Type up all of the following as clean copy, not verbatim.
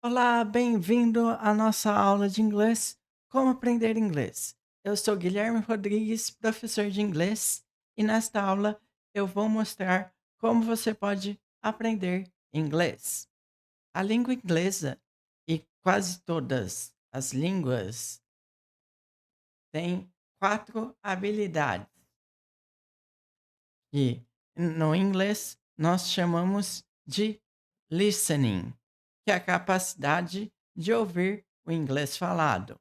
Olá, bem-vindo à nossa aula de inglês. Como aprender inglês? Eu sou Guilherme Rodrigues, professor de inglês, e nesta aula eu vou mostrar como você pode aprender inglês. A língua inglesa e quase todas as línguas têm quatro habilidades que no inglês nós chamamos de listening, que é a capacidade de ouvir o inglês falado.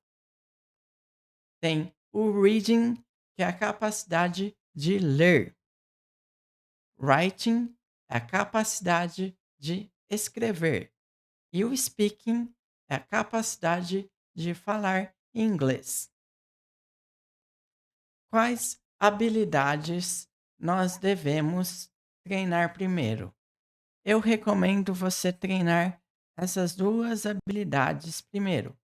Tem o reading, que é a capacidade de ler. Writing é a capacidade de escrever. E o speaking é a capacidade de falar inglês. Quais habilidades nós devemos treinar primeiro? Eu recomendo você treinar essas duas habilidades primeiro.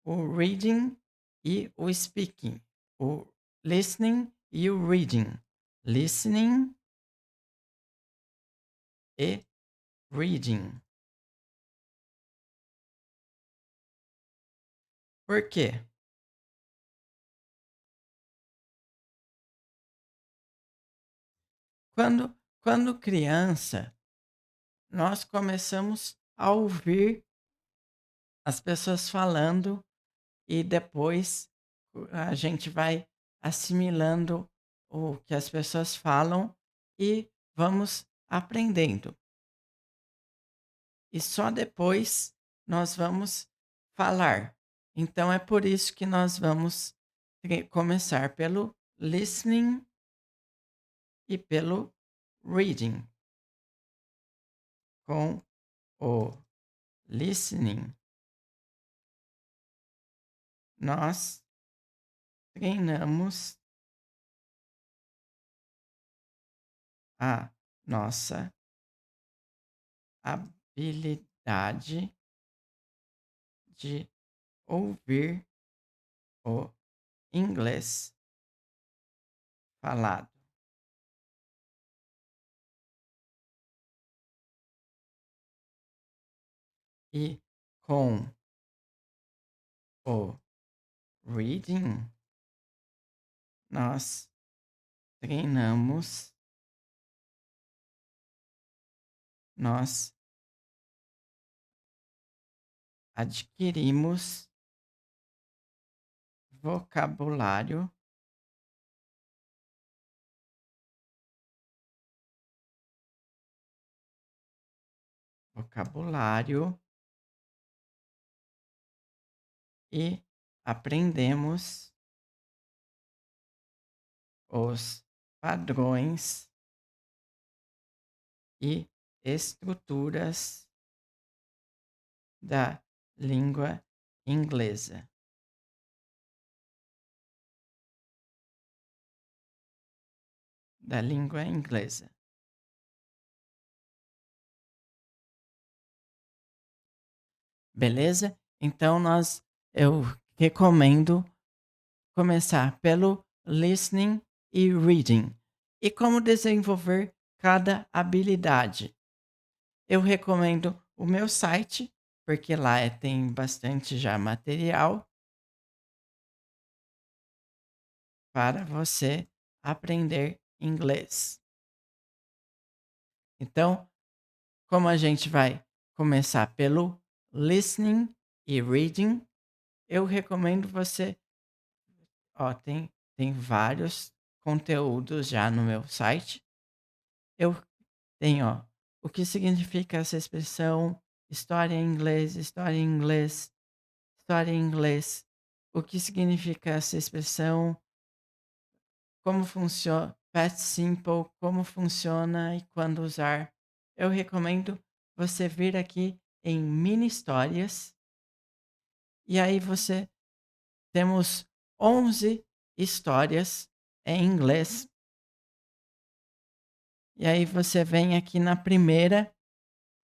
O reading e o speaking, o listening e o reading. Listening e reading. Por quê? Quando criança, nós começamos a ouvir as pessoas falando e depois a gente vai assimilando o que as pessoas falam e vamos aprendendo. E só depois nós vamos falar. Então é por isso que nós vamos começar pelo listening e pelo reading. Com o listening, nós treinamos a nossa habilidade de ouvir o inglês falado. E com o reading, nós treinamos, nós adquirimos vocabulário, vocabulário e aprendemos os padrões e estruturas da língua inglesa. Da língua inglesa. Beleza? Então eu recomendo começar pelo listening e reading. E como desenvolver cada habilidade? Eu recomendo o meu site, porque lá tem bastante já material para você aprender inglês. Então, como a gente vai começar pelo listening e reading, eu recomendo você, ó, tem vários conteúdos já no meu site. Eu tenho, ó, o que significa essa expressão, história em inglês, história em inglês. O que significa essa expressão, como funciona, past simple, como funciona e quando usar. Eu recomendo você vir aqui em mini histórias e aí você temos 11 histórias em inglês. E aí você vem aqui na primeira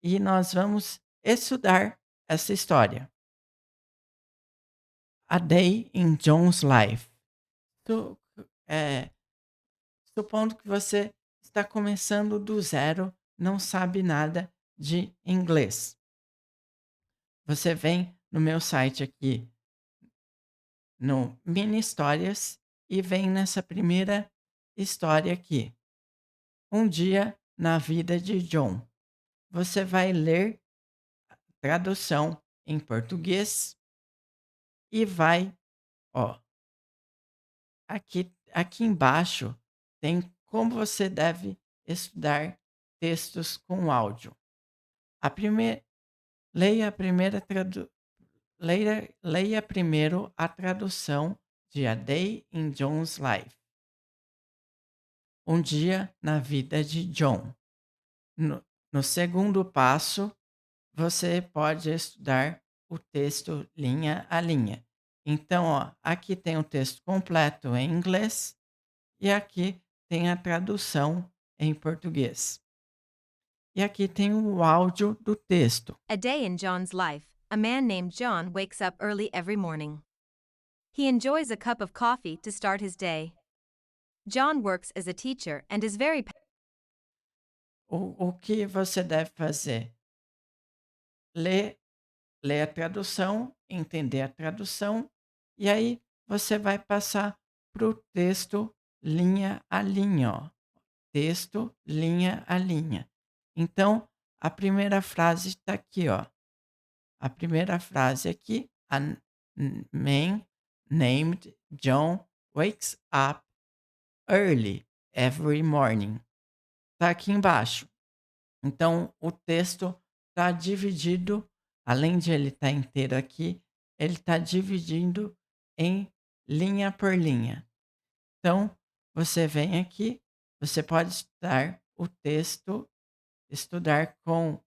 e nós vamos estudar essa história. A Day in John's Life. Tu, eh, Supondo que você está começando do zero, não sabe nada de inglês. você vem no meu site aqui, no Mini Histórias, e vem nessa primeira história aqui. Um dia na vida de John. Você vai ler tradução em português e vai, ó, aqui embaixo tem como você deve estudar textos com áudio. A primeira, leia a primeira leia primeiro a tradução de A Day in John's Life. Um dia na vida de John. No segundo passo, você pode estudar o texto linha a linha. Então, ó, aqui tem o texto completo em inglês e aqui tem a tradução em português. E aqui tem o áudio do texto. A day in John's life. A man named John wakes up early every morning. He enjoys a cup of coffee to start his day. John works as a teacher and is very O que você deve fazer? Ler, ler a tradução, entender a tradução, e aí você vai passar para o texto linha a linha, ó. Texto linha a linha. Então, a primeira frase está aqui, ó. A primeira frase aqui, man named John wakes up early every morning. Está aqui embaixo. Então, o texto está dividido, além de ele estar inteiro aqui, ele está dividindo em linha por linha. Então, você vem aqui, você pode estudar com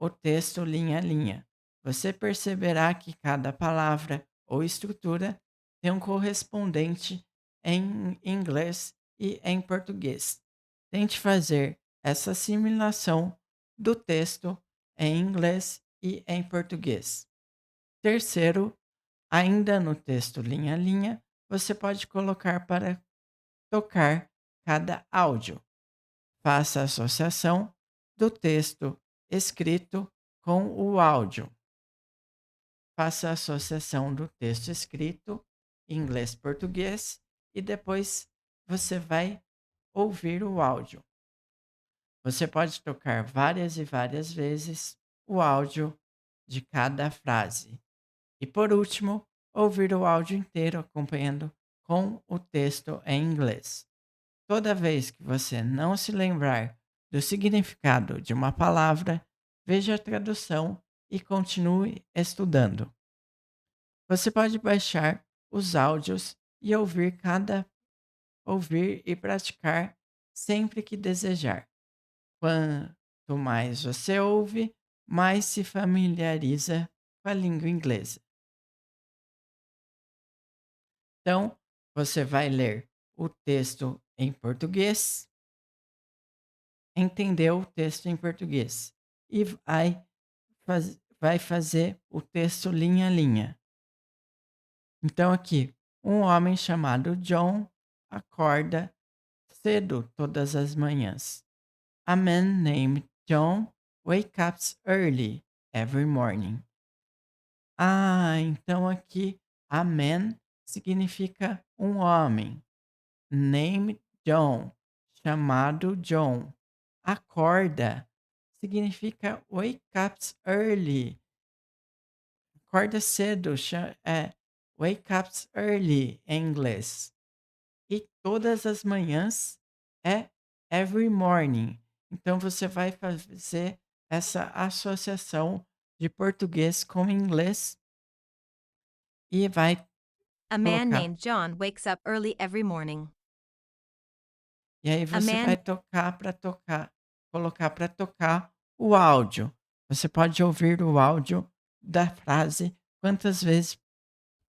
o texto linha a linha. Você perceberá que cada palavra ou estrutura tem um correspondente em inglês e em português. Tente fazer essa assimilação do texto em inglês e em português. Terceiro, ainda no texto linha a linha, você pode colocar para tocar cada áudio. Faça a associação do texto escrito com o áudio. Faça a associação do texto escrito inglês-português e depois você vai ouvir o áudio. Você pode tocar várias e várias vezes o áudio de cada frase. E por último, ouvir o áudio inteiro acompanhando com o texto em inglês. Toda vez que você não se lembrar do significado de uma palavra, veja a tradução e continue estudando. Você pode baixar os áudios e ouvir e praticar sempre que desejar. Quanto mais você ouve, mais se familiariza com a língua inglesa. Então, você vai ler o texto em português, entendeu o texto em português e vai fazer o texto linha a linha. Então, aqui, um homem chamado John acorda cedo todas as manhãs. A man named John wakes up early every morning. Ah, então aqui a man significa um homem. Named John, chamado John. Acorda significa wake up early. Acorda cedo, wake up early em inglês. E todas as manhãs é every morning. Então você vai fazer essa associação de português com inglês e vai A man colocar. named John wakes up early every morning. E aí A você man vai colocar para tocar o áudio. Você pode ouvir o áudio da frase quantas vezes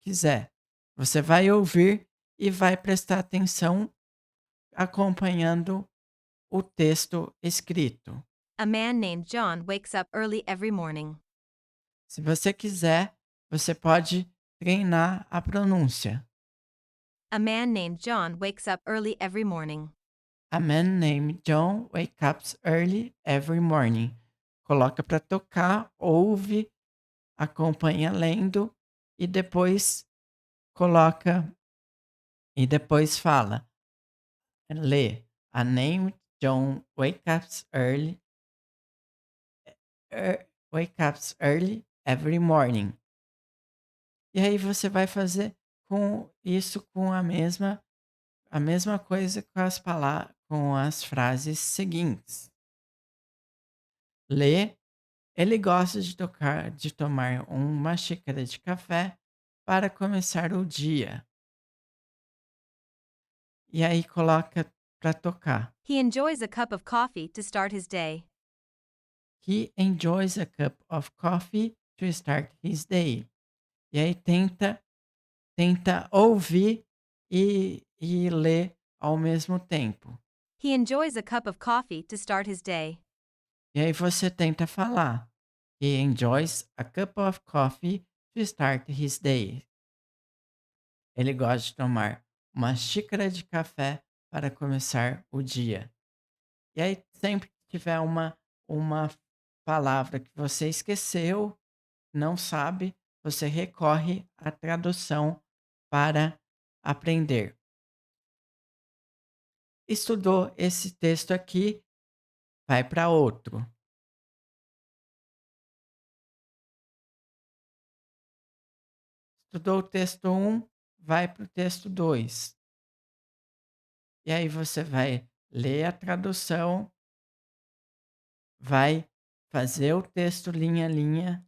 quiser. Você vai ouvir e vai prestar atenção acompanhando o texto escrito. A man named John wakes up early every morning. Se você quiser, você pode treinar a pronúncia. A man named John wakes up early every morning. A man named John wakes up early every morning. Coloca para tocar, ouve acompanha lendo e depois coloca e depois fala, lê. A name John wake up early every morning. E aí você vai fazer com isso com a mesma coisa com as com as frases seguintes. Lê. Ele gosta de tomar uma xícara de café para começar o dia. E aí coloca para tocar. He enjoys a cup of coffee to start his day. He enjoys a cup of coffee to start his day. E aí tenta ouvir e ler ao mesmo tempo. He enjoys a cup of coffee to start his day. E aí você tenta falar. He enjoys a cup of coffee to start his day. Ele gosta de tomar uma xícara de café para começar o dia. E aí, sempre que tiver uma palavra que você esqueceu, não sabe, você recorre à tradução para aprender. Estudou esse texto aqui, vai para outro. Estudou o texto um, vai para o texto 2. E aí você vai ler a tradução, vai fazer o texto linha a linha,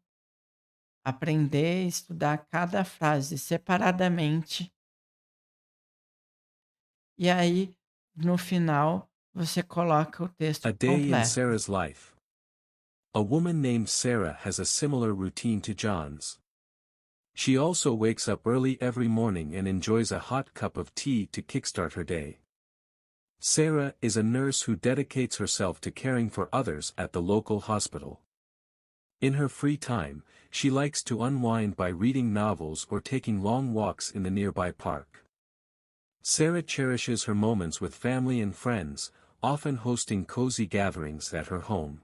aprender e estudar cada frase separadamente. E aí, no final, você coloca o texto A day in completo. Sarah's life. A woman named Sarah has a similar routine to John's. She also wakes up early every morning and enjoys a hot cup of tea to kickstart her day. Sarah is a nurse who dedicates herself to caring for others at the local hospital. In her free time, she likes to unwind by reading novels or taking long walks in the nearby park. Sarah cherishes her moments with family and friends, often hosting cozy gatherings at her home.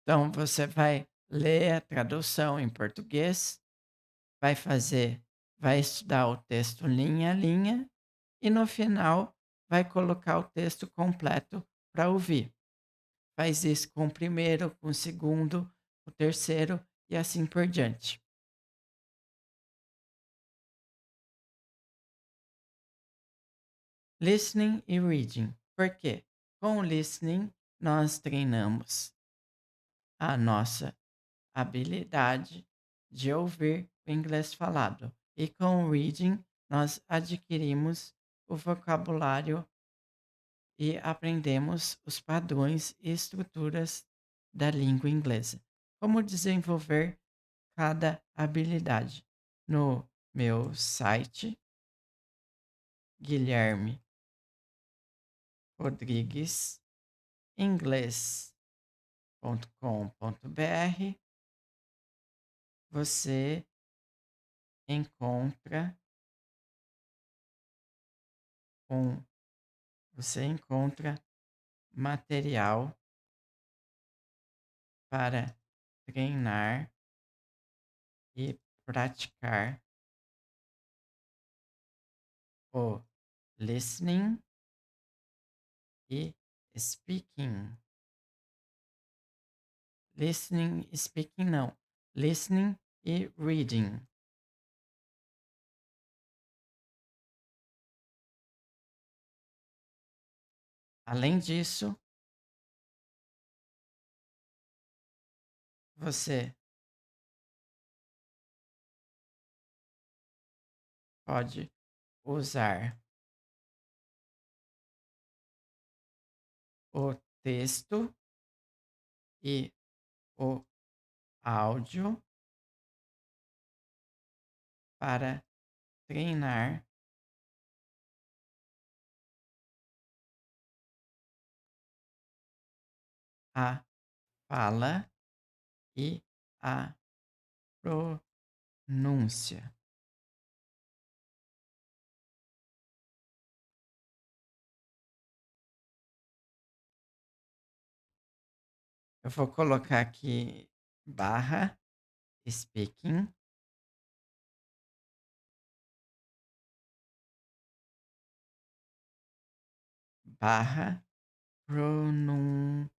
Então, você vai ler a tradução em português, vai estudar o texto linha a linha e no final vai colocar o texto completo para ouvir. Faz isso com o primeiro, com o segundo, o terceiro e assim por diante. Listening e reading. Por quê? Com o listening, nós treinamos a nossa habilidade de ouvir o inglês falado. E com o reading, nós adquirimos o vocabulário e aprendemos os padrões e estruturas da língua inglesa. Como desenvolver cada habilidade? No meu site, Guilherme Rodrigues, inglês.com.br, você encontra um você encontra material para treinar e praticar o listening e speaking. Listening e speaking não. Listening e reading. Além disso, você pode usar o texto e o áudio para treinar a fala e a pronúncia. Eu vou colocar aqui barra speaking, barra pronunciation.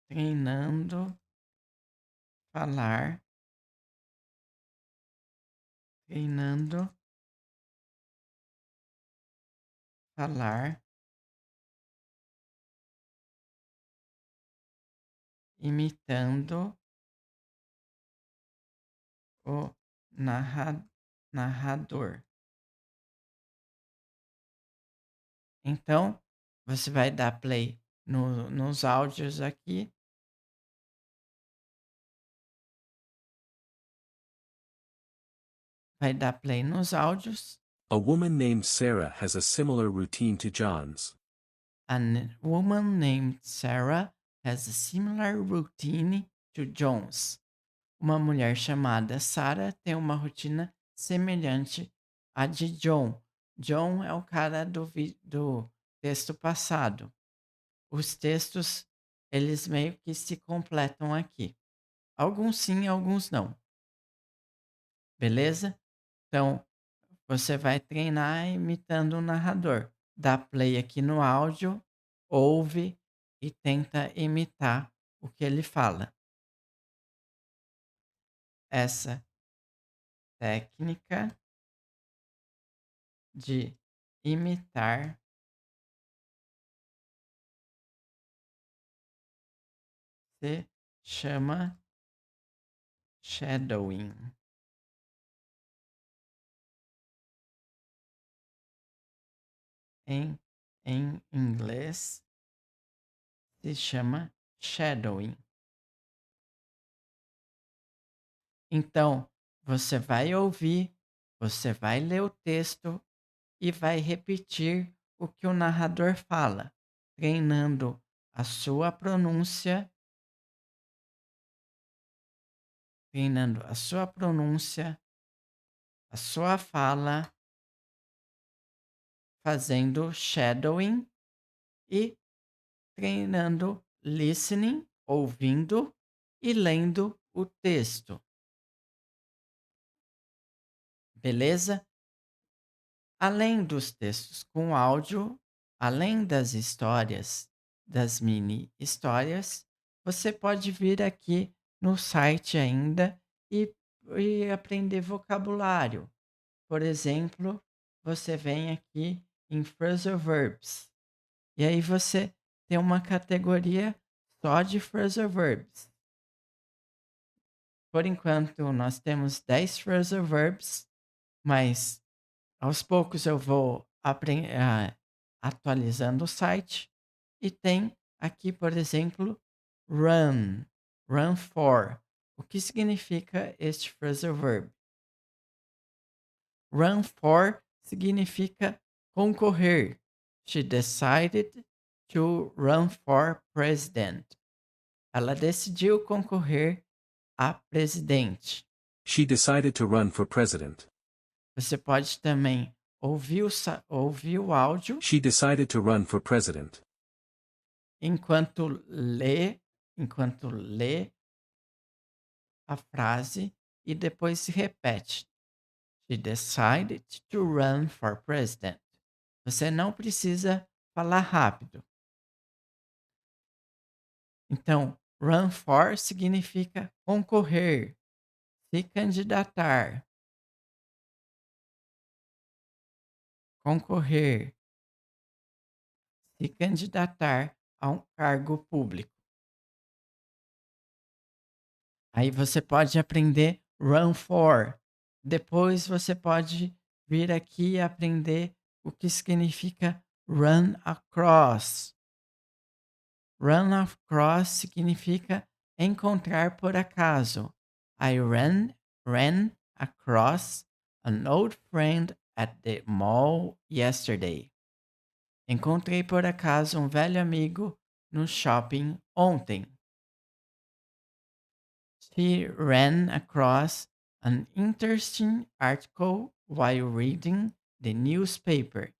Treinando falar, treinando falar, imitando o narrador. Então, você vai dar play nos áudios aqui. Vai dar play nos áudios. A woman named Sarah has a similar routine to John's. A woman named Sarah has a similar routine to John's. Uma mulher chamada Sarah tem uma rotina semelhante à de John. John é o cara do texto passado. Os textos, eles meio que se completam aqui. Alguns sim, alguns não. Beleza? Então, você vai treinar imitando o narrador. Dá play aqui no áudio, ouve e tenta imitar o que ele fala. Essa técnica de imitar se chama shadowing. Em inglês se chama shadowing. Então, você vai ouvir, você vai ler o texto e vai repetir o que o narrador fala, treinando a sua pronúncia, a sua fala, fazendo shadowing e treinando listening, ouvindo e lendo o texto. Beleza? Além dos textos com áudio, além das histórias, das mini histórias, você pode vir aqui no site ainda e aprender vocabulário. Por exemplo, você vem aqui em Phrasal Verbs. E aí você tem uma categoria só de Phrasal Verbs. Por enquanto, nós temos 10 Phrasal Verbs, mas aos poucos eu vou atualizando o site e tem aqui, por exemplo, run, run for. O que significa este phrasal verb? Run for significa concorrer. She decided to run for president. Ela decidiu concorrer a presidente. She decided to run for president. Você pode também ouvir o áudio She decided to run for president. enquanto lê a frase e depois se repete. She decided to run for president. Você não precisa falar rápido. Então, run for significa concorrer, se candidatar. Concorrer, se candidatar a um cargo público. Aí você pode aprender run for. Depois você pode vir aqui e aprender o que significa run across. Run across significa encontrar por acaso. I ran across an old friend at the mall yesterday. Encontrei por acaso um velho amigo no shopping ontem. She ran across an interesting article while reading the newspaper.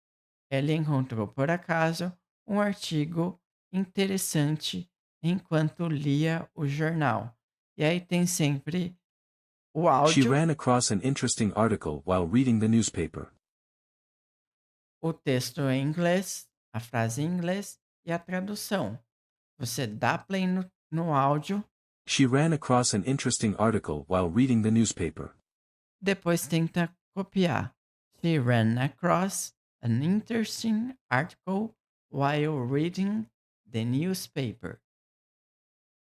Ele encontrou por acaso um artigo interessante enquanto lia o jornal. E aí tem sempre o She áudio, ran across an interesting article while reading the newspaper. o texto em inglês, a frase em inglês e a tradução. Você dá play no áudio, She ran across an interesting article while reading the newspaper. depois tenta copiar. She ran across an interesting article while reading the newspaper.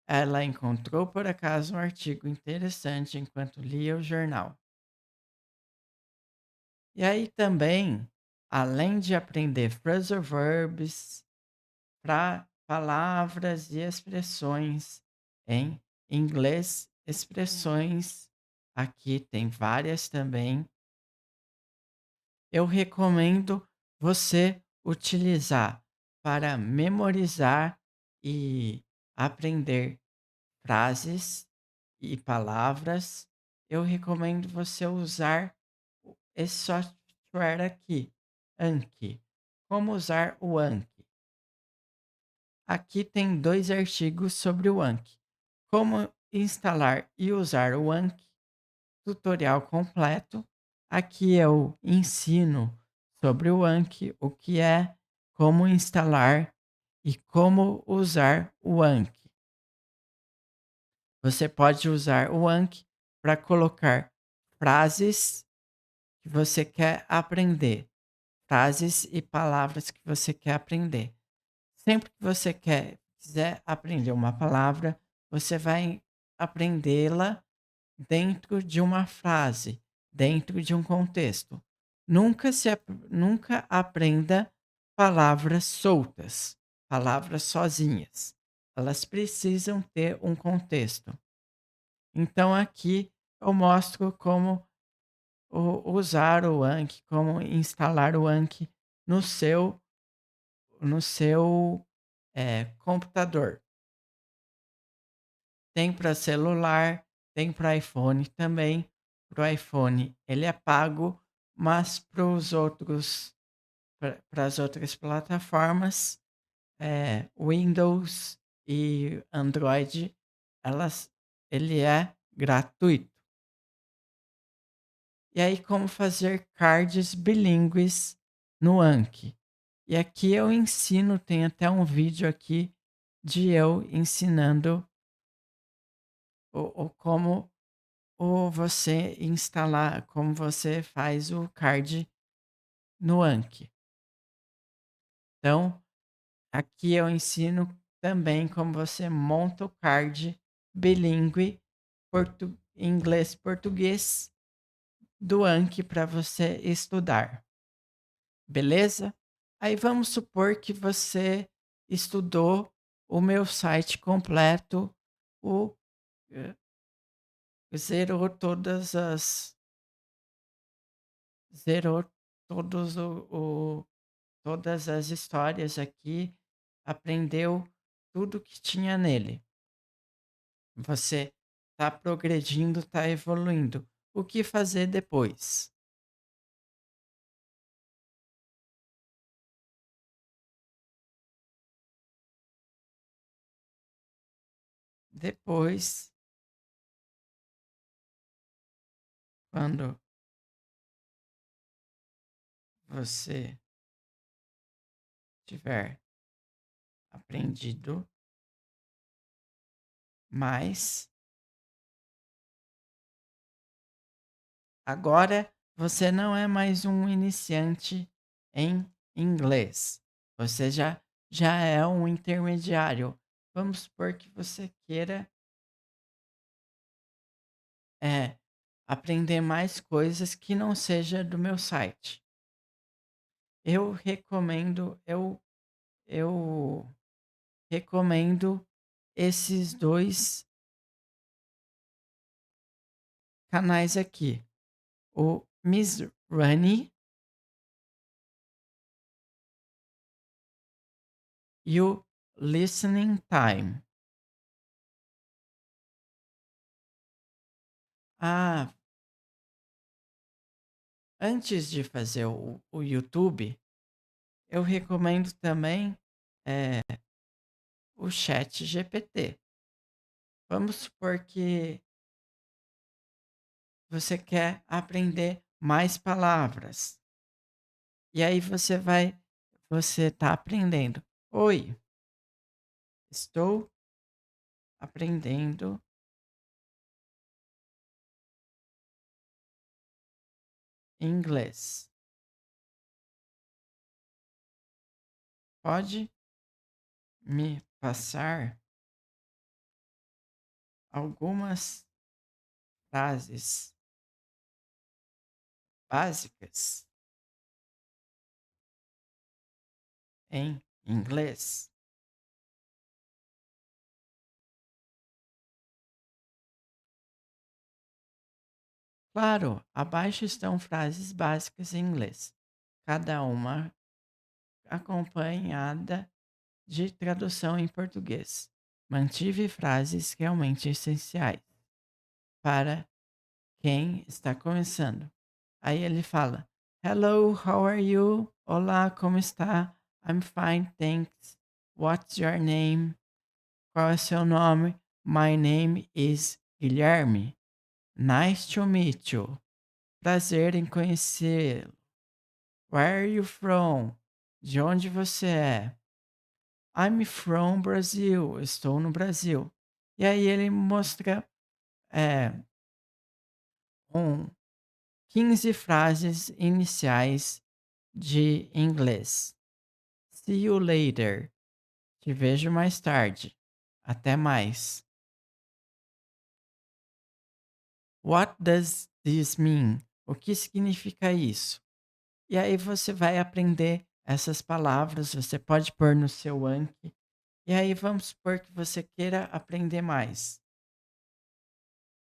Ela encontrou por acaso um artigo interessante enquanto lia o jornal. E aí também, além de aprender phrasal verbs, para palavras e expressões em inglês, expressões, aqui tem várias também. Eu recomendo você utilizar para memorizar e aprender frases e palavras. Eu recomendo você usar esse software aqui, Anki. Como usar o Anki? Aqui tem 2 artigos sobre o Anki. Como instalar e usar o Anki, tutorial completo. Aqui eu ensino sobre o Anki, o que é, como instalar e como usar o Anki. Você pode usar o Anki para colocar frases que você quer aprender, frases e palavras que você quer aprender. Sempre que você quiser aprender uma palavra, você vai aprendê-la dentro de uma frase, dentro de um contexto. Nunca aprenda palavras soltas, palavras sozinhas. Elas precisam ter um contexto. Então aqui eu mostro como usar o Anki, como instalar o Anki no seu computador. Tem para celular, tem para iPhone também. Para o iPhone ele é pago, mas para as outras plataformas, Windows e Android, ele é gratuito. E aí, como fazer cards bilíngues no Anki? E aqui eu ensino, tem até um vídeo aqui de eu ensinando como você instalar, como você faz o card no Anki. Então, aqui eu ensino também como você monta o card bilíngue inglês-português do Anki para você estudar. Beleza? Aí vamos supor que você estudou o meu site completo, o eh, zerou todas as zerou todos todas as histórias aqui, aprendeu tudo que tinha nele. Você está progredindo, está evoluindo. O que fazer depois? Depois, quando você tiver aprendido mais, agora você não é mais um iniciante em inglês. Você já é um intermediário. Vamos supor que você queira é, aprender mais coisas que não seja do meu site. Eu recomendo, eu recomendo esses 2 canais aqui. O Miss Runny e o Listening Time. Ah, Antes de fazer o YouTube, eu recomendo também, eh, o Chat GPT. Vamos supor que você quer aprender mais palavras, e aí você está aprendendo: "Oi, estou aprendendo inglês. Pode me passar algumas frases básicas em inglês?" Claro, abaixo estão frases básicas em inglês, cada uma acompanhada de tradução em português. Mantive frases realmente essenciais para quem está começando. Aí ele fala: "Hello, how are you? Olá, como está? I'm fine, thanks. What's your name? Qual é seu nome? My name is Guilherme. Nice to meet you. Prazer em conhecê-lo. Where are you from? De onde você é? I'm from Brazil. Estou no Brasil." E aí ele mostra é, um 15 frases iniciais de inglês. See you later. Te vejo mais tarde. Até mais. What does this mean? O que significa isso? E aí você vai aprender essas palavras, você pode pôr no seu Anki. E aí vamos supor que você queira aprender mais.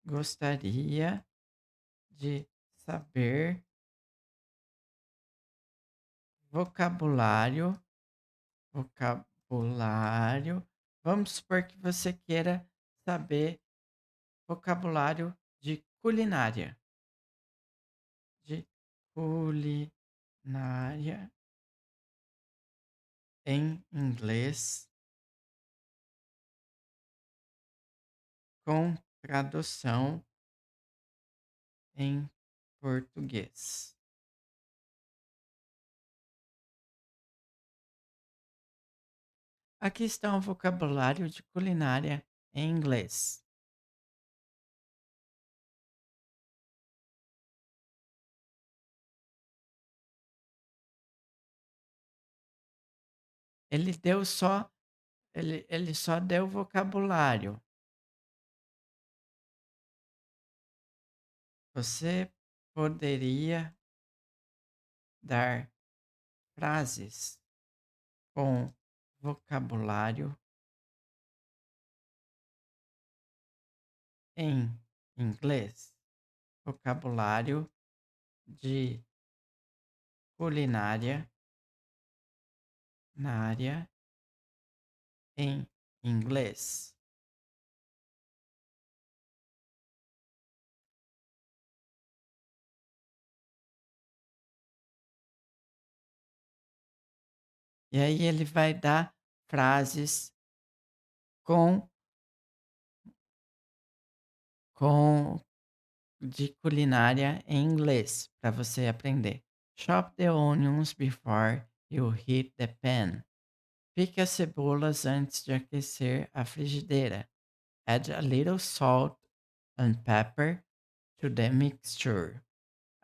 Gostaria de saber vocabulário, vocabulário. Vamos supor que você queira saber vocabulário de culinária, de culinária em inglês com tradução em português. Aqui está um vocabulário de culinária em inglês. Ele deu só ele só deu vocabulário. Você poderia dar frases com vocabulário em inglês? Vocabulário de culinária na área em inglês. E aí ele vai dar frases com com de culinária em inglês para você aprender. Chop the onions before you heat the pan. Pique as cebolas antes de aquecer a frigideira. Add a little salt and pepper to the mixture.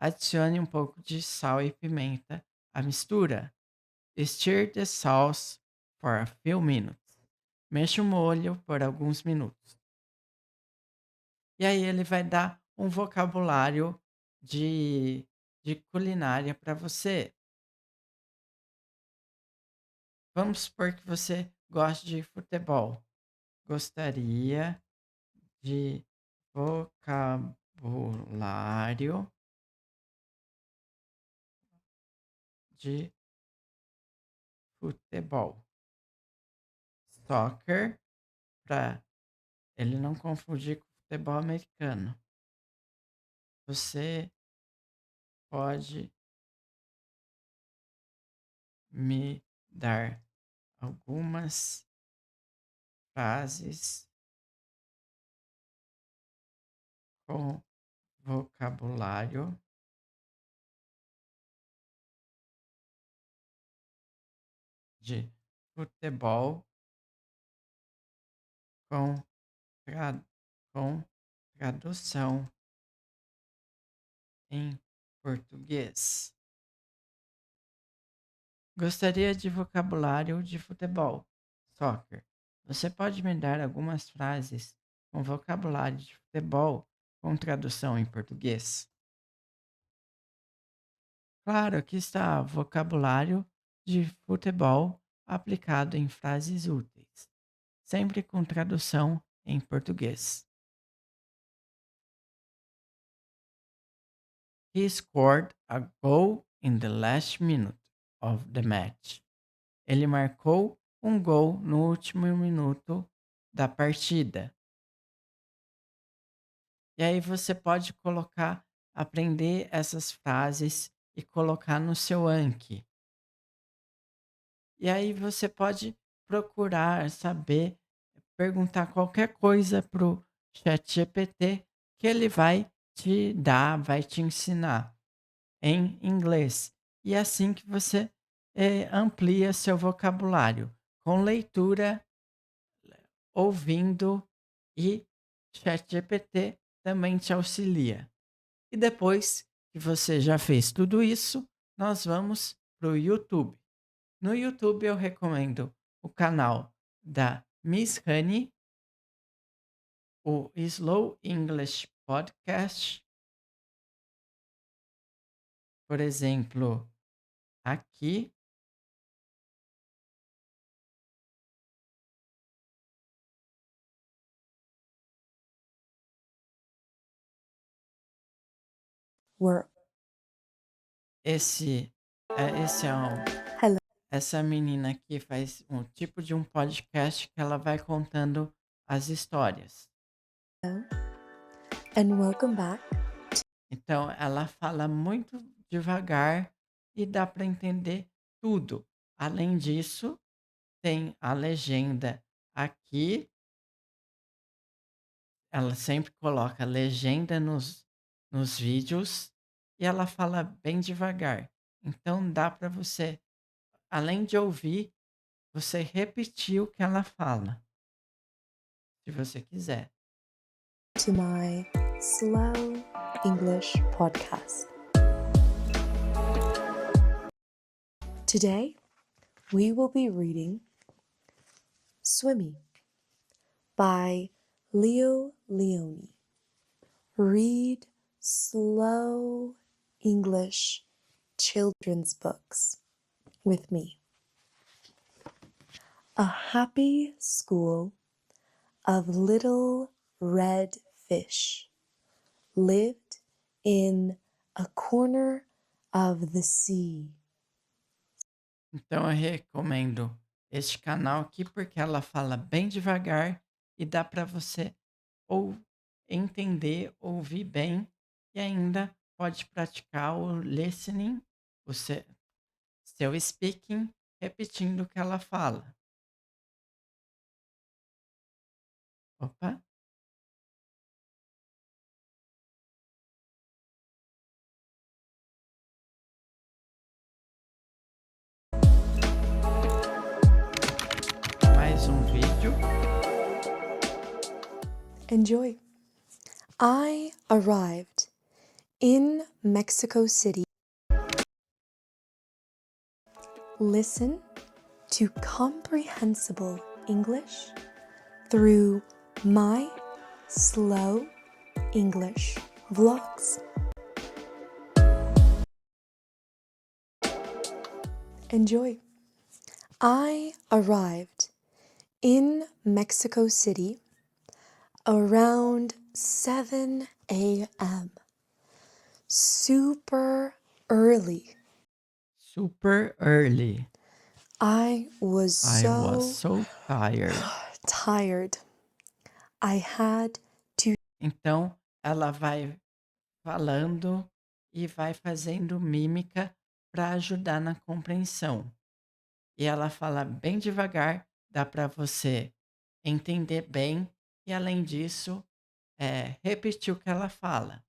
Adicione um pouco de sal e pimenta à mistura. Stir the sauce for a few minutes. Mexa o molho por alguns minutos. E aí ele vai dar um vocabulário de culinária para você. Vamos supor que você goste de futebol. Gostaria de vocabulário de futebol. Soccer, para ele não confundir com futebol americano. Você pode me dar algumas frases com vocabulário de futebol com, tra- com tradução em português? Gostaria de vocabulário de futebol, soccer. Você pode me dar algumas frases com vocabulário de futebol com tradução em português? Claro, aqui está vocabulário de futebol aplicado em frases úteis, sempre com tradução em português. He scored a goal in the last minute of the match. Ele marcou um gol no último minuto da partida. E aí você pode aprender essas frases e colocar no seu Anki. E aí você pode procurar saber, perguntar qualquer coisa para o ChatGPT que ele vai te dar, vai te ensinar em inglês. E é assim que você amplia seu vocabulário com leitura, ouvindo e ChatGPT também te auxilia. E depois que você já fez tudo isso, nós vamos para o YouTube. No YouTube eu recomendo o canal da Miss Honey, o Slow English Podcast, por exemplo, aqui. We're Esse é hello essa menina aqui faz um tipo de um podcast que ela vai contando as histórias. and welcome back. Então, ela fala muito devagar e dá para entender tudo. Além disso, tem a legenda aqui. Ela sempre coloca legenda nos vídeos e ela fala bem devagar. Então, dá para você, além de ouvir, você repetir o que ela fala, se você quiser. To my slow English podcast. Today, we will be reading Swimming by Leo Leone. Read slow English children's books with me. A happy school of little red fish lived in a corner of the sea. Então eu recomendo este canal aqui porque ela fala bem devagar e dá para você ou entender, ouvir bem e ainda pode praticar o listening, o seu speaking, repetindo o que ela fala. Opa! Mais um vídeo. Enjoy. I arrived in Mexico City. Listen to comprehensible English through my slow English vlogs. Enjoy. I arrived in Mexico City around 7 a.m. Super early. Super early. I was so tired. tired. I had to Então, ela vai falando e vai fazendo mímica para ajudar na compreensão. E ela fala bem devagar, dá para você entender bem e, além disso, repetir o que ela fala.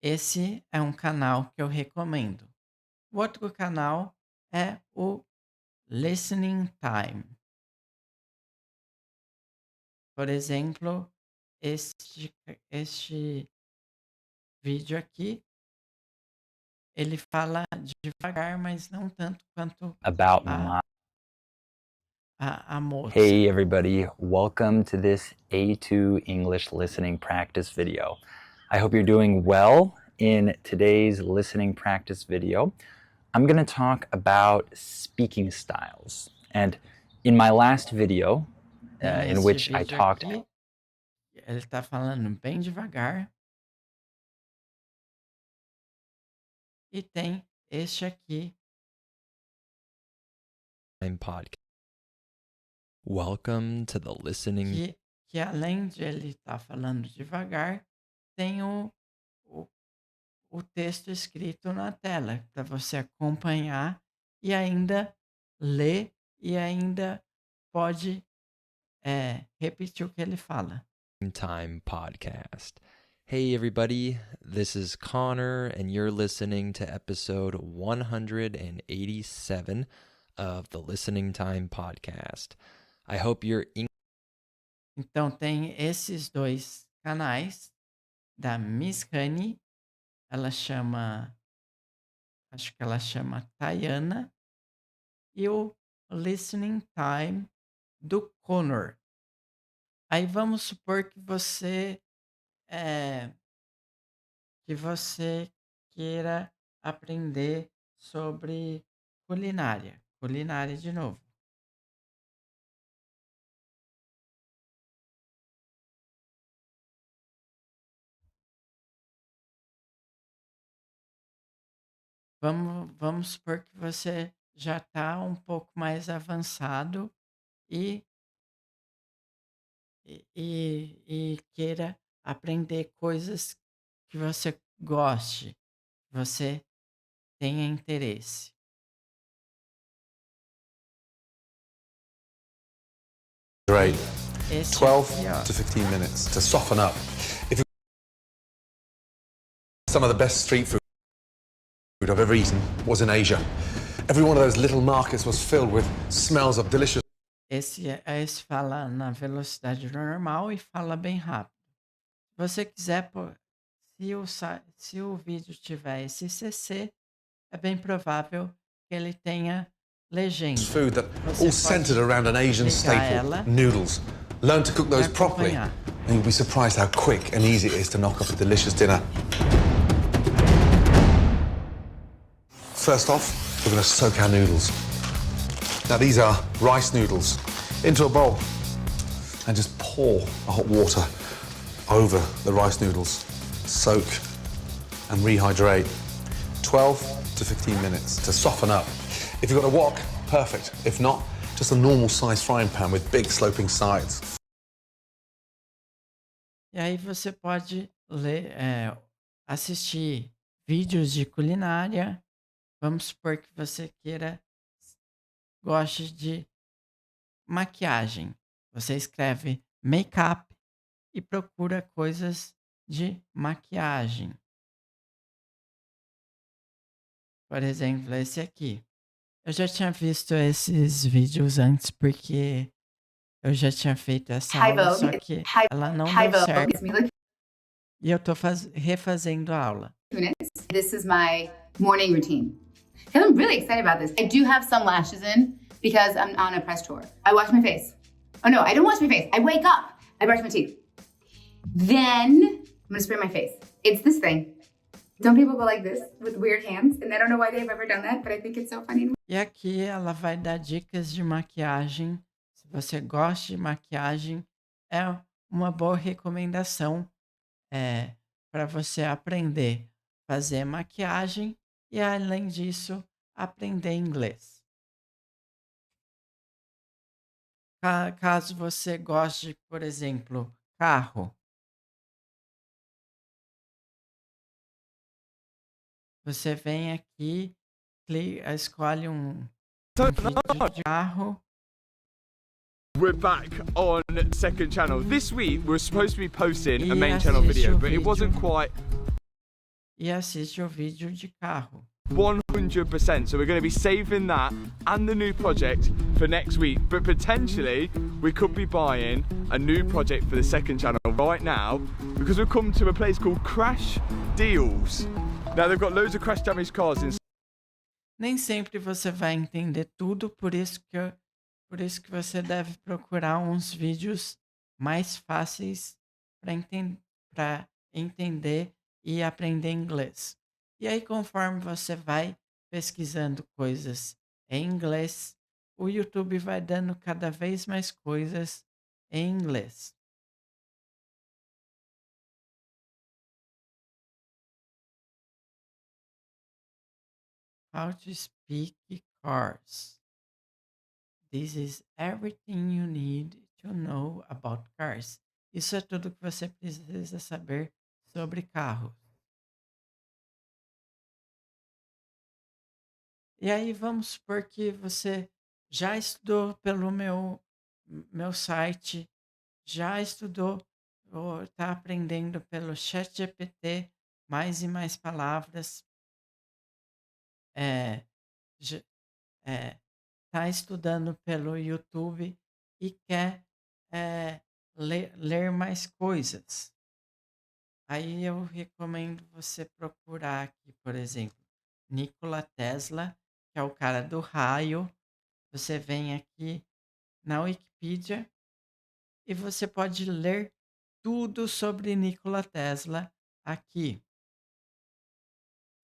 Esse é um canal que eu recomendo. O outro canal é o Listening Time. Por exemplo, este vídeo aqui, ele fala devagar, mas não tanto quanto About a, my. a moça. Hey everybody, welcome to this A2 English listening practice video. I hope you're doing well. In today's listening practice video, I'm going to talk about speaking styles. And in my last video, Tem in este which I vídeo talked. aqui, ele está falando bem devagar. E tem este aqui, Podcast. Welcome to the listening. que além de ele estar falando devagar, tem o texto escrito na tela para você acompanhar e ainda ler e ainda pode repetir o que ele fala. Time Podcast. Hey everybody, this is Connor and you're listening to episode 187 of the Listening Time Podcast. I hope you're Então tem esses dois canais da Miss Honey, acho que ela chama Tayana, e o Listening Time do Connor. Aí vamos supor que você queira aprender sobre culinária. Culinária de novo. Vamos supor que você já está um pouco mais avançado e queira aprender coisas que você goste, que você tenha interesse. Great. Esse 12 aqui, ó, to 15 minutes to soften up. If you some of the best street food I've ever eaten was in Asia. Every one of those little markets was filled with smells of delicious. esse fala na velocidade normal e fala bem rápido. Se você quiser, se o vídeo tiver esse CC, é bem provável que ele tenha legenda. Food that Você all centered pode around an Asian ligar staple, ela noodles. Learn to cook those e properly, acompanhar. and you'll be surprised how quick and easy it is to knock up a delicious dinner. First off, we're going to soak our noodles. Now these are rice noodles. Into a bowl, and just pour the hot water over the rice noodles. Soak and rehydrate. 12 to 15 minutes to soften up. If you've got a wok, perfect. If not, just a normal size frying pan with big sloping sides. E aí você pode assistir vídeos de culinária. Vamos supor que você goste de maquiagem. Você escreve make-up e procura coisas de maquiagem. Por exemplo, esse aqui. Eu já tinha visto esses vídeos antes porque eu já tinha feito essa aula, só que ela não deu certo. E eu tô refazendo a aula. This is my morning routine. Because I'm really excited about this. I do have some lashes in because I'm on a press tour. I wash my face. Oh no, I don't wash my face. I wake up. I brush my teeth. Then I'm gonna spray my face. It's this thing. Don't people go like this with weird hands? And I don't know why they've ever done that, but I think it's so funny. E aqui ela vai dar dicas de maquiagem. Se você gosta de maquiagem, é uma boa recomendação para você aprender a fazer maquiagem e, além disso, aprender inglês. Caso você goste, por exemplo, carro, você vem aqui, escolhe So vídeo de carro. we're back on second channel. This week we're supposed to be posting a E main channel assiste video, o but it vídeo. wasn't quite E assiste o vídeo de carro. 100%. So we're going to be saving that and the new project for next week. But potentially we could be buying a new project for the second channel right now because we've come to a place called Crash Deals. Now they've got loads of crash damaged cars in. Nem sempre você vai entender tudo, por isso que você deve procurar uns vídeos mais fáceis para entender e aprender inglês. E aí, conforme você vai pesquisando coisas em inglês, o YouTube vai dando cada vez mais coisas em inglês. How to speak cars. This is everything you need to know about cars. Isso é tudo que você precisa saber sobre carros. E aí vamos supor que você já estudou pelo meu site, já estudou ou está aprendendo pelo ChatGPT mais e mais palavras, é, já- está estudando pelo YouTube e quer ler mais coisas. Aí eu recomendo você procurar aqui, por exemplo, Nikola Tesla, que é o cara do raio. Você vem aqui na Wikipedia e você pode ler tudo sobre Nikola Tesla aqui.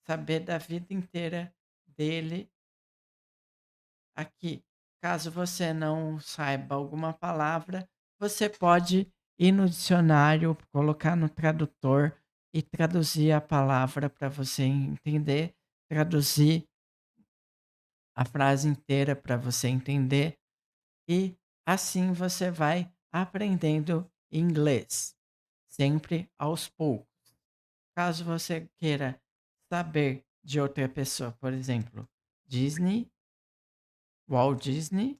Saber da vida inteira dele aqui. Caso você não saiba alguma palavra, você pode ir no dicionário, colocar no tradutor e traduzir a palavra para você entender, traduzir a frase inteira para você entender e assim você vai aprendendo inglês, sempre aos poucos. Caso você queira saber de outra pessoa, por exemplo, Disney, Walt Disney,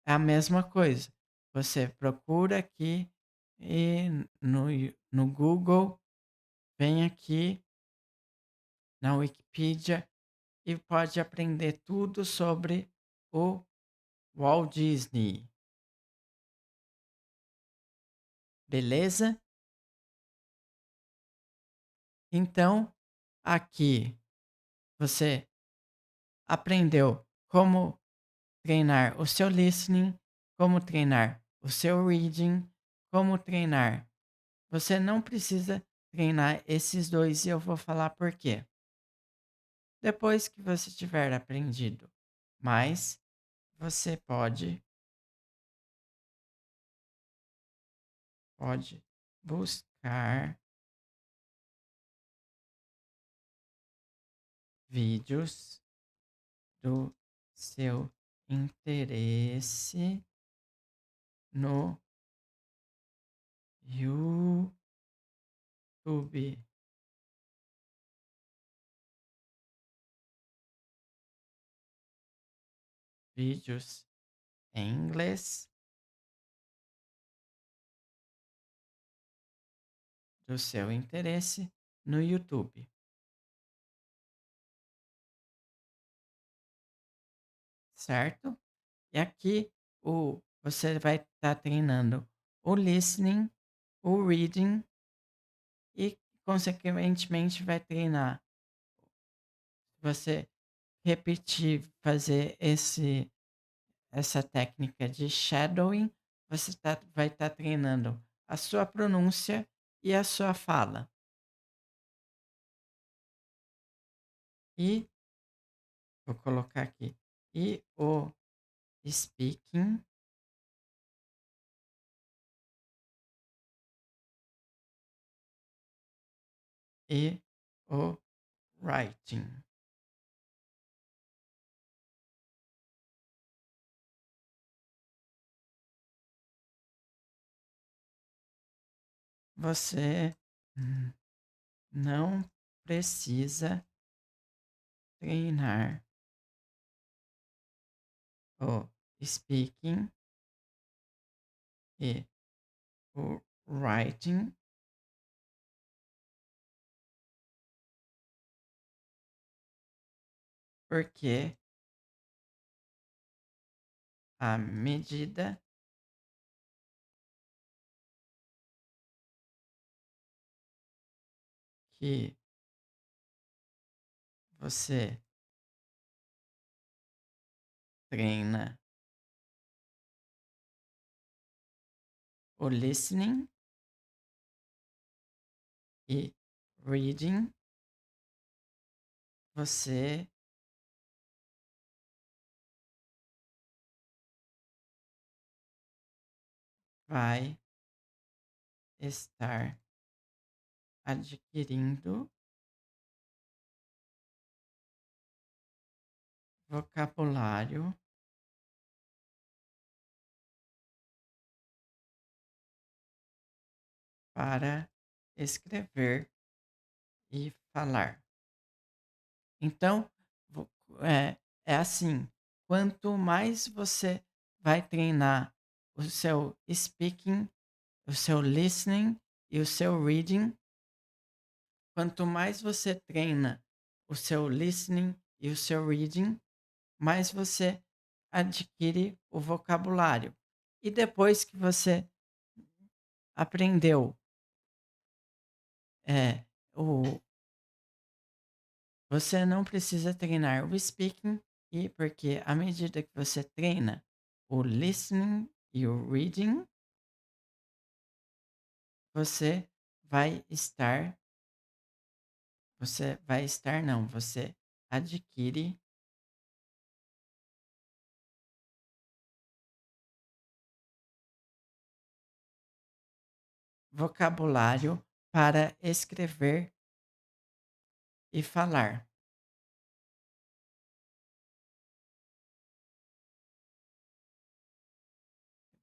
é a mesma coisa. Você procura aqui e no Google, vem aqui na Wikipedia e pode aprender tudo sobre o Walt Disney. Beleza? Então, aqui você aprendeu como treinar o seu listening, como treinar o seu reading, como treinar. Você não precisa treinar esses dois e eu vou falar por quê. Depois que você tiver aprendido mais, você pode buscar vídeos do seu interesse no YouTube. Vídeos em inglês do seu interesse no YouTube. Certo? E aqui você vai estar treinando o listening, o reading e, consequentemente, vai treinar. Você repetir, fazer essa técnica de shadowing, você vai estar treinando a sua pronúncia e a sua fala. E vou colocar aqui. E o speaking e o writing. você não precisa treinar o speaking e o writing porque à medida que você treina o listening e reading, você vai estar adquirindo vocabulário para escrever e falar. Então, vo- é assim: quanto mais você vai treinar o seu speaking, o seu listening e o seu reading, quanto mais você treina o seu listening e o seu reading, mais você adquire o vocabulário. E depois que você aprendeu, é, o, você não precisa treinar o speaking, e porque à medida que você treina o listening e o reading, você vai estar, você adquire vocabulário para escrever e falar.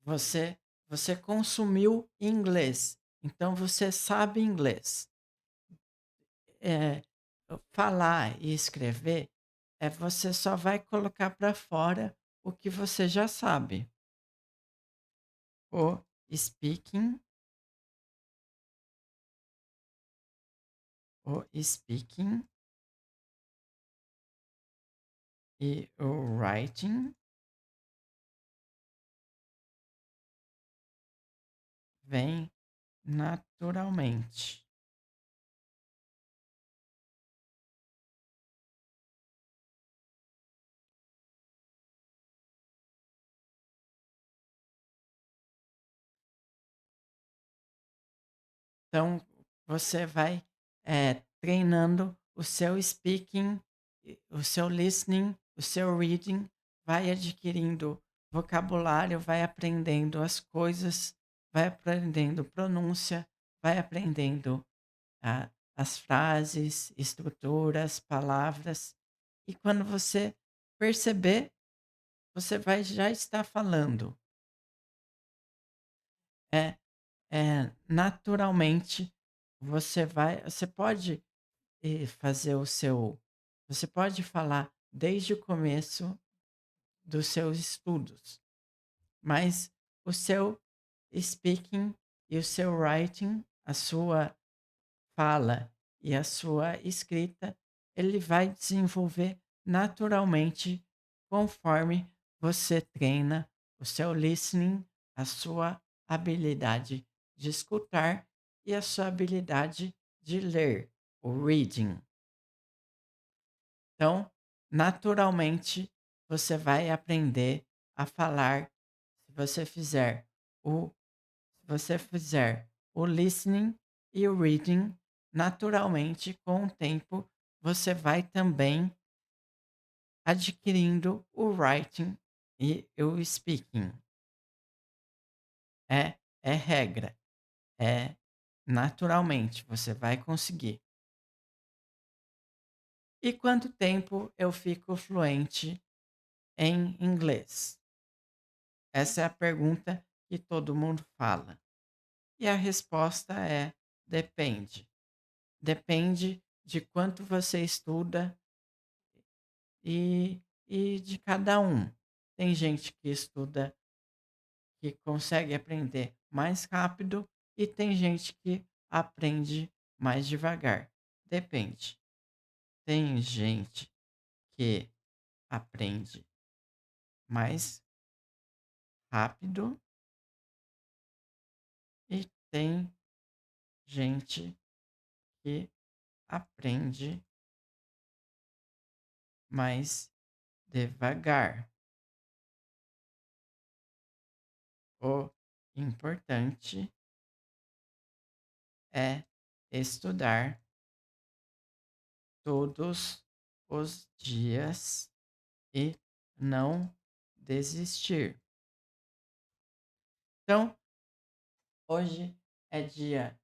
Você, você consumiu inglês, então você sabe inglês. É, falar e escrever você só vai colocar para fora o que você já sabe. O speaking, o speaking e o writing vem naturalmente. Então, você vai treinando o seu speaking, o seu listening, o seu reading, vai adquirindo vocabulário, vai aprendendo as coisas, vai aprendendo pronúncia, vai aprendendo as frases, estruturas, palavras. E quando você perceber, você vai já estar falando. É, naturalmente, você pode fazer você pode falar desde o começo dos seus estudos, mas o seu speaking e o seu writing, a sua fala e a sua escrita, ele vai desenvolver naturalmente conforme você treina o seu listening, a sua habilidade de escutar e a sua habilidade de ler, o reading. Então, naturalmente, você vai aprender a falar se você fizer o se você fizer o listening e o reading, naturalmente, com o tempo, você vai também adquirindo o writing e o speaking. É regra, é naturalmente, você vai conseguir. E quanto tempo eu fico fluente em inglês? Essa é a pergunta que todo mundo fala. E a resposta é depende. Depende de quanto você estuda e de cada um. Tem gente que estuda, que consegue aprender mais rápido, e tem gente que aprende mais devagar. Depende. Tem gente que aprende mais rápido e tem gente que aprende mais devagar. O importante é estudar todos os dias e não desistir. Então, hoje é dia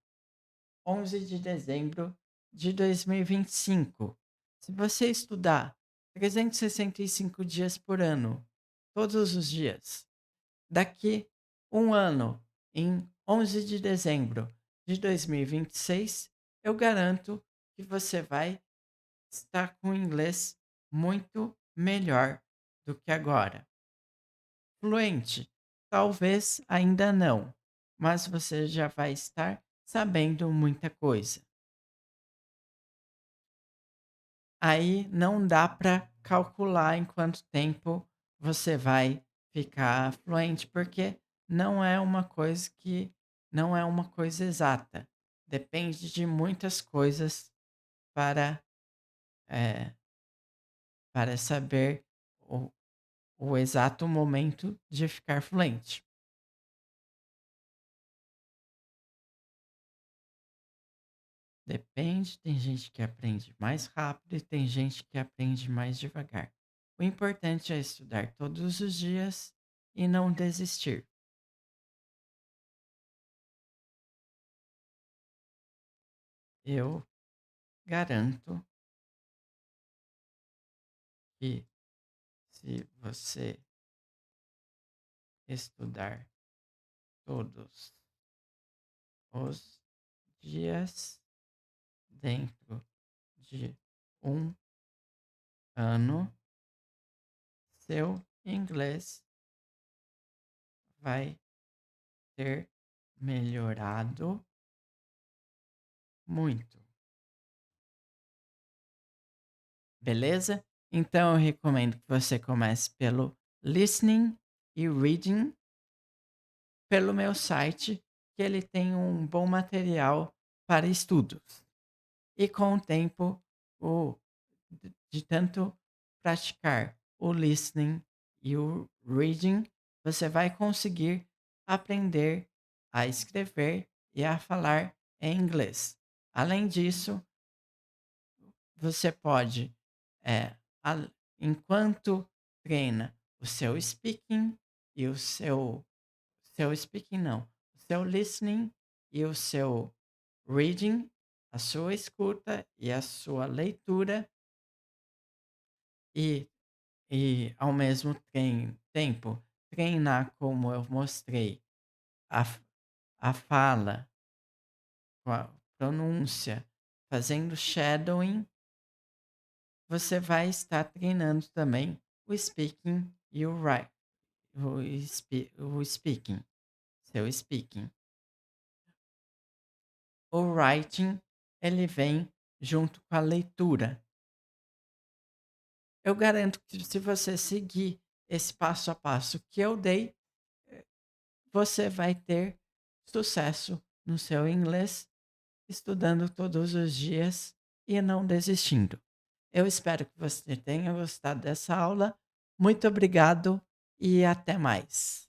11 de dezembro de 2025. Se você estudar 365 dias por ano, todos os dias, daqui um ano, em 11 de dezembro de 2026, eu garanto que você vai estar com inglês muito melhor do que agora. Fluente, talvez ainda não, mas você já vai estar sabendo muita coisa. Aí não dá para calcular em quanto tempo você vai ficar fluente, porque não é uma coisa exata. Depende de muitas coisas para, eh, para saber o, o exato momento de ficar fluente. Depende, tem gente que aprende mais rápido e tem gente que aprende mais devagar. O importante é estudar todos os dias e não desistir. Eu garanto que se você estudar todos os dias dentro de um ano, seu inglês vai ter melhorado muito. Beleza? Então eu recomendo que você comece pelo listening e reading pelo meu site, que ele tem um bom material para estudos. E com o tempo, o, de tanto praticar o listening e o reading, você vai conseguir aprender a escrever e a falar em inglês. Além disso, você pode, é, enquanto treina o seu speaking e seu speaking não, o seu listening e o seu reading, a sua escuta e a sua leitura, e, ao mesmo tempo treinar, como eu mostrei, a, a fala, com a pronúncia, fazendo shadowing, você vai estar treinando também o speaking e o writing, o speaking, seu speaking. O writing, ele vem junto com a leitura. Eu garanto que se você seguir esse passo a passo que eu dei, você vai ter sucesso no seu inglês, estudando todos os dias e não desistindo. Eu espero que você tenha gostado dessa aula. Muito obrigado e até mais.